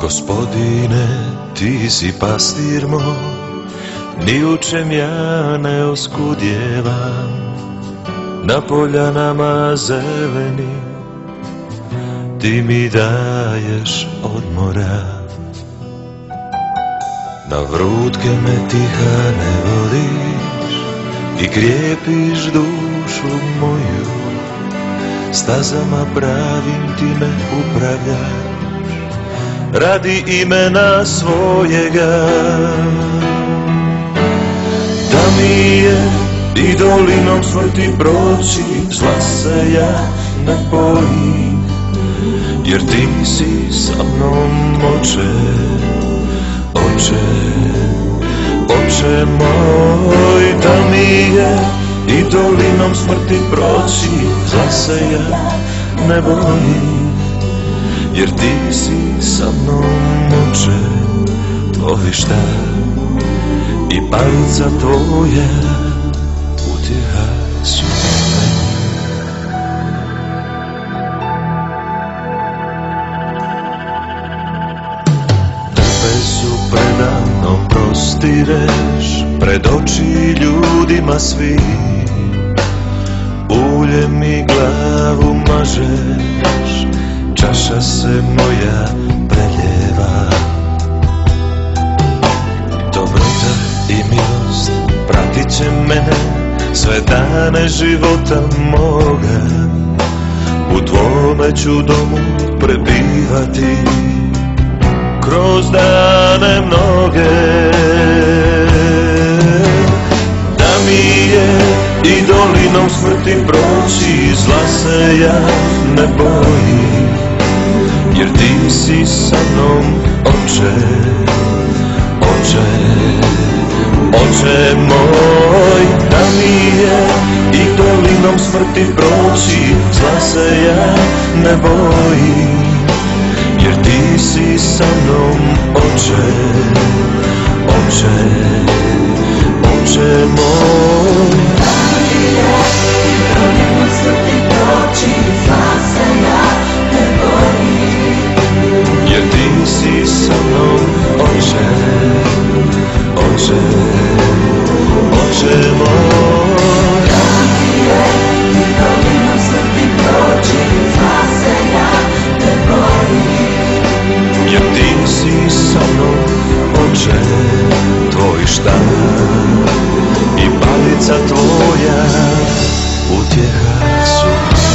Gospodine, ti si pastir moj, ni u čem ja ne oskudjevam. Na poljanama zeleni ti mi daješ odmora. Na vrutke me tiha ne vodiš i krijepiš dušu moju. Stazama pravim ti me upravljaš radi imena svojega. Da mi je i dolinom smrti proći, zla se ja ne bojim, jer ti si sa mnom, oče, oče, oče moj. Da mi je i dolinom smrti proći, zla se ja ne bojim, jer ti si sa mnom, oče, tvoj štab i palica tvoja utjeha su meni. Trpezu predano prostireš pred oči ljudima svi, uljem i glavu mažeš, čaša se moja preljeva. Dobrota i milost pratit će mene sve dane života moga. U tvome ću domu prebivati kroz dane mnoge. Da mi je i dolinom smrti proći, zla se ja ne bojim, jer ti si sa mnom, oče, oče, oče moj. Da mi je i dolinom smrti proći, zla se ja ne bojim, jer ti si sa mnom, oče, oče, oče moj. Da mi je i dolinom smrti proći, zla se ja ne bojim, jer ti si sa mnom, oče, oče, oče moj. da mi je i dolinom smrti proći, zla se ja ne bojim, Jer ti si sa mnom, oče, tvoj štab i palica tvoja utjeha su meni.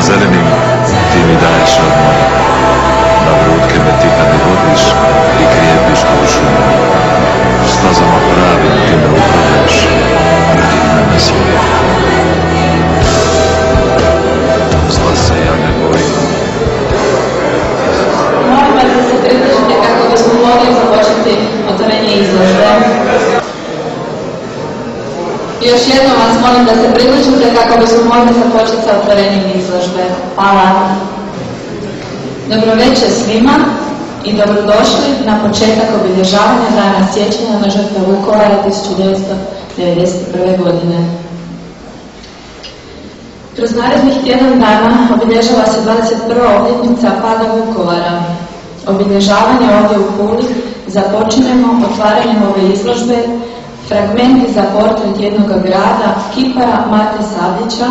Zelenim ti mi daješ odmora, na vrutke me tiha ne vodiš i krijepiš dušu moju. Stazama pravim ti me upravljaš radi imena svojega. Zla se ja ne bojim. Molim vas da se pridržite kako bismo mogli započeti otvorenje izložbe. Još jednom vas molim da se približite kako bismo mogli započeti sa otvorenjem izložbe. Hvala. Dobro večer svima i dobrodošli na početak obilježavanja dana sjećanja na žrtve Vukovara 1991. godine. Kroz narednih tjedan dana obilježava se 21. obljetnica pada Vukovara. Obilježavanje ovdje u Puli započinjemo otvaranjem ove izložbe fragmenti za portret jednog grada kipara Mate Sabljića,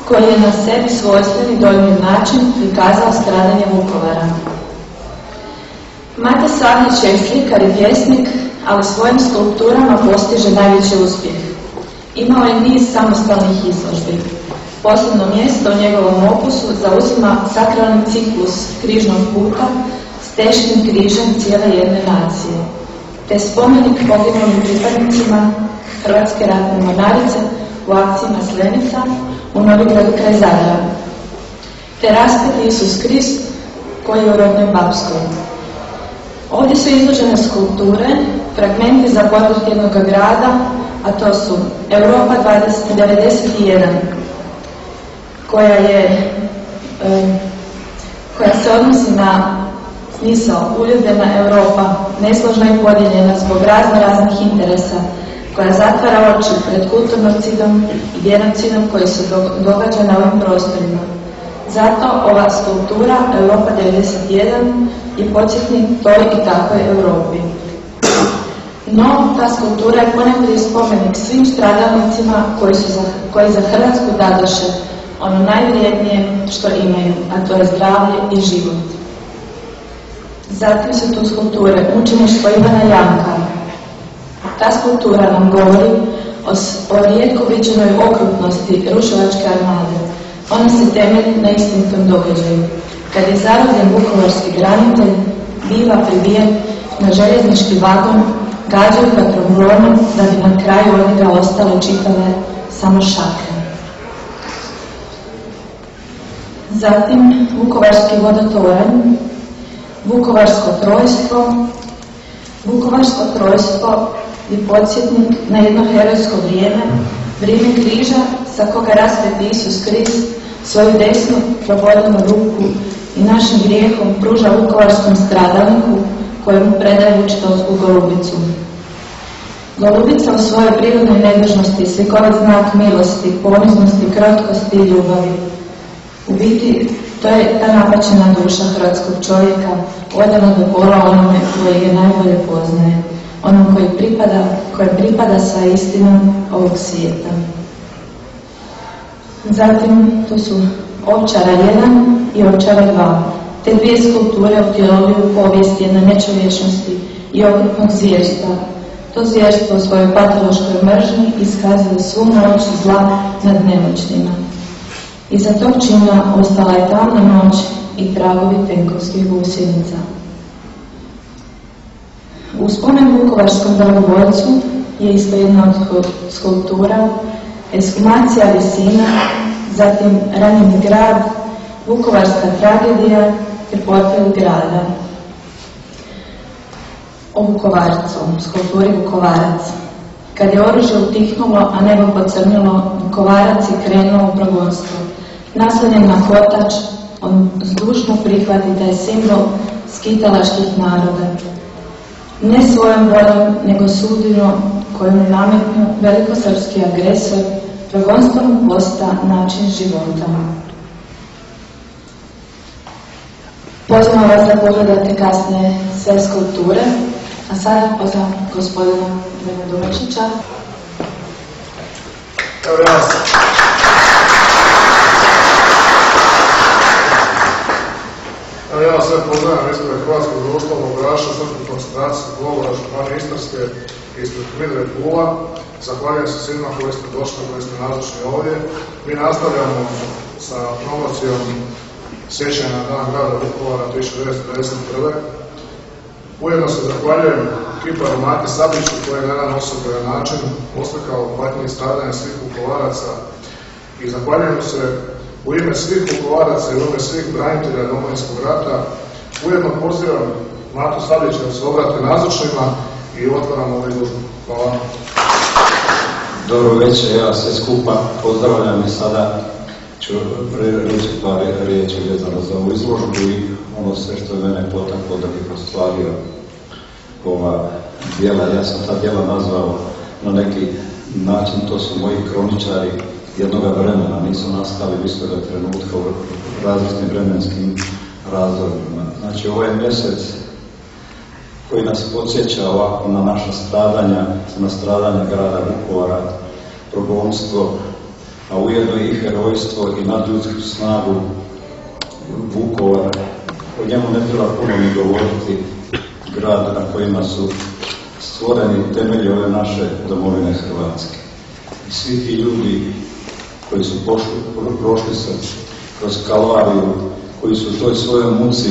koji je na sebi svojstveni dojmljiv način prikazao stradanje Vukovara. Mate Sabljić je slikar i pjesnik, ali svojim skulpturama postiže najveći uspjeh. Imao je niz samostalnih izložbi. Posebno mjesto u njegovom opusu zauzima sakralni ciklus križnog puta s teškim križem cijele jedne nacije, te spomenik poginulim pripadnicima Hrvatske ratne mornarice u akciji Maslenica u Novigradu kraj Zadra, te raspeti Isus Krist koji je u rodnoj Bapskoj. Ovdje su izložene skulpture, fragmenti za portret jednog grada, a to su Europa 2091, koja se odnosi na smisao uljubljena Europa, nesložna i podijeljena zbog raznih interesa, koja zatvara oči pred kulturnocidom i genocidom koji se događa na ovim prostorima. Zato ova skulptura Europa 91 je podsjetnik toj i takvoj Europi. No, ta skulptura je ponajprije spomenik svim stradalnicima koji za Hrvatsku dadoše ono najvrijednije što imaju, a to je zdravlje i život. Zatim su tu skulpture Mučeništvo Ivana Janka. Ta skulptura nam govori o rijetko viđenoj okrutnosti ruševačke armade. Ona se temelji na istinitom događaju. Kad je zarobljen vukovarski branitelj, biva pribijen na željeznički vagon, gađaju ga trombonom da bi na kraju od njega ostale čitave samo šake. Zatim vukovarski vodotoranj, vukovarsko trojstvo. Vukovarsko trojstvo je podsjetnik na jedno herojsko vrijeme križa sa koga raspeti Isus Krist svoju desnu provodenu ruku i našim grijehom pruža vukovarskom stradalniku kojemu predaje vučitovsku golubicu. Golubica u svojoj prirodnoj nedužnosti slikovit znak milosti, poniznosti, krotkosti i ljubavi. U biti, to je ta napačena duša hrvatskog čovjeka, odana do bola onome koji ga najbolje poznaje, onom koji pripada sa istinom ovog svijeta. Zatim, tu su Ovčara 1 i Ovčara 2. Te dvije skulpture utjelovljuju povijest jedne nečovječnosti i okrutnog zvjerstva. To zvjerstvo u svojoj patološkoj mržnji iskazuje svu moć zla nad nemoćnima. Iza tog čina ostala je tamna noć i tragovi tenkovskih gusjenica. U spomen vukovarskom dragovoljcu je isto jedna od skulptura Ekshumacija visina, zatim Ranjeni grad, Vukovarska tragedija te portret grada. O Vukovarcu, skulpturi Vukovarac. Kad je oružje utihnulo, a nebo pocrnilo, Vukovarac je krenuo u progonstvo. Naslonjen na kotač, on zdušno prihvati da je simbol skitalaških naroda. Ne svojom voljom, nego sudbinom koju mu nametnu velikosrpski agresor, progonstvo mu posta način života. Pozivam vas da pogledate kasnije sve skulpture, a sada pozivam gospodina Ivana Domačića. Ja vas sve pozdravljam ispred Hrvatskog društva logoraša Srpskog koncentracijskog logora Županije Istarske ispred Knidre Pula. Zahvaljujem se svima koji ste došli, koji ste nazočni ovdje. Mi nastavljamo sa promocijom sjećanja na dan grada Vukovara 1991. Ujedno se zahvaljujem kiparu Mati Sabljiću koji je na jedan osoban način oslikao patnje i stradanje svih Vukovaraca i zahvaljujem se u ime svih Vukovaraca i u ime svih branitelja Domovinskog rata. Ujedno pozivam Matu Sabljića da se obrati nazočnima i otvaram ovu izložbu. Hvala. Dobro večer, ja sve skupa pozdravljam i sada ću reći par riječi vezano za ovu izložbu i ono sve što je mene potaklo da bih ostvario ova djela. Ja sam ta djela nazvao na neki način, to su moji kroničari jednoga vremena, nisu nastali u istoga trenutka u različitim vremenskim razdobljima. Znači, ovo je mjesec koji nas podsjeća ovako na naša stradanja, na stradanja grada Vukovara, progonstvo, a ujedno i herojstvo i nadljudsku snagu Vukovara. O njemu ne treba puno ni govoriti, grad na kojima su stvoreni temelji ove naše domovine Hrvatske. I svi ti ljudi koji su prošli kroz kalvariju, koji su u toj svojoj muci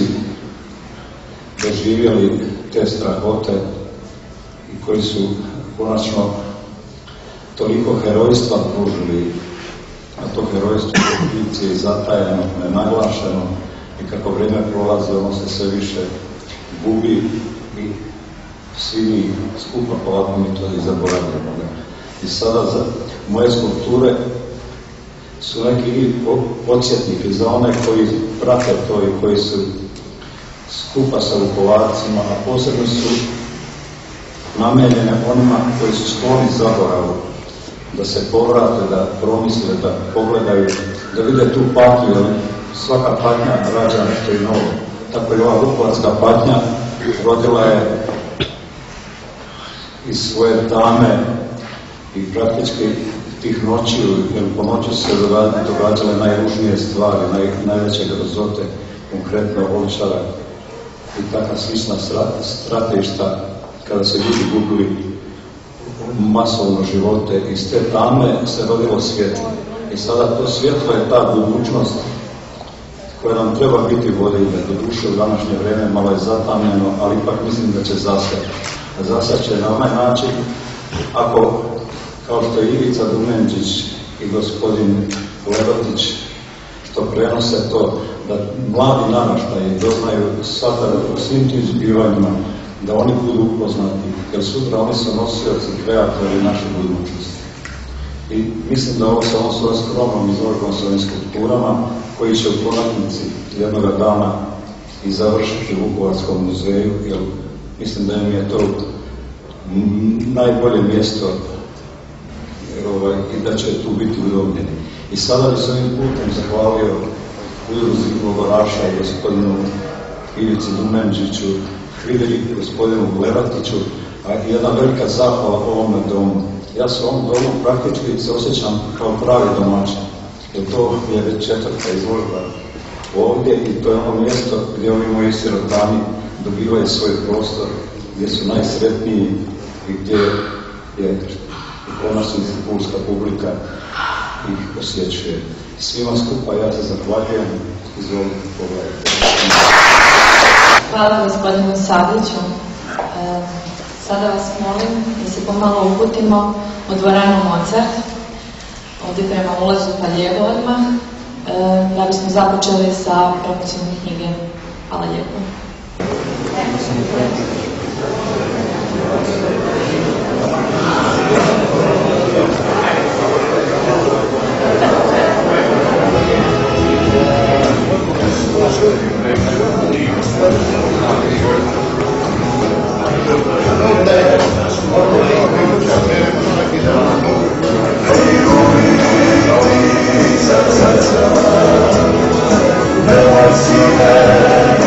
doživjeli te strahote i koji su konačno toliko herojstva pružili, a to herojstvo je zatajeno, nenaglašeno i kako vrijeme prolazi ono se sve više gubi i svi mi skupa polako mi to i zaboravljamo. I sada za moje skulpture su neki podsjetnik za one koji prate to i koji su skupa sa Vukovarcima, a posebno su namijenjene onima koji su skloni zaboravu, da se povrate, da promisle, da pogledaju, da vide tu patnju, jer svaka patnja rađa nešto i novo. Tako i ova vukovarska patnja rodila je iz svoje tame i praktički tih noći, jer po noći su se događale najružnije stvari, najveće grozote, konkretno Ovčara i takva slična stratišta kada se ljudi gubili masovno živote. Iz te tame se rodilo svjetlo. I sada to svjetlo je ta budućnost koja nam treba biti vodilja. Do duše u današnje vrijeme malo je zatamljeno, ali ipak mislim da će zasjati. Zasjat će na onaj način ako, kao što je Ivica Dumenđić i gospodin Lerotić, što prenose to, da mladi naraštaji doznaju shvataju o svim tim zbivanjima, da oni budu upoznati, jer sutra oni su nosioci, kreatori naše budućnosti. I mislim da ovo sa ovom svojom skromnom izložbom s ovim skulpturama, koji će u konačnici jednoga dana i završiti u Vukovarskom muzeju, jer mislim da im je to najbolje mjesto i da će tu biti udobljeni. I sada bi se ovim putem zahvalio udruzi logoraša i gospodinu Ivici Dumenđiću, Hvideri gospodinu Lerotiću, a i jedna velika zahvala ovome domu. Ja se u ovom domu praktički se osjećam kao pravi domaćin, jer to je već 4. izložba ovdje i to je ono mjesto gdje ovi moji sirotani dobivaju svoj prostor, gdje su najsretniji i gdje je u konačnici pulska publika ih posjećuje. Svima skupa ja se zahvaljujem. Izvolite, pogledajte. Hvala gospodinu Sabliću. Sada vas molim da se pomalo uputimo u dvoranu Mozart, ovdje prema ulazu pa lijevo odmah, da bismo započeli sa promociju knjige. Hvala lijepo. Never see her.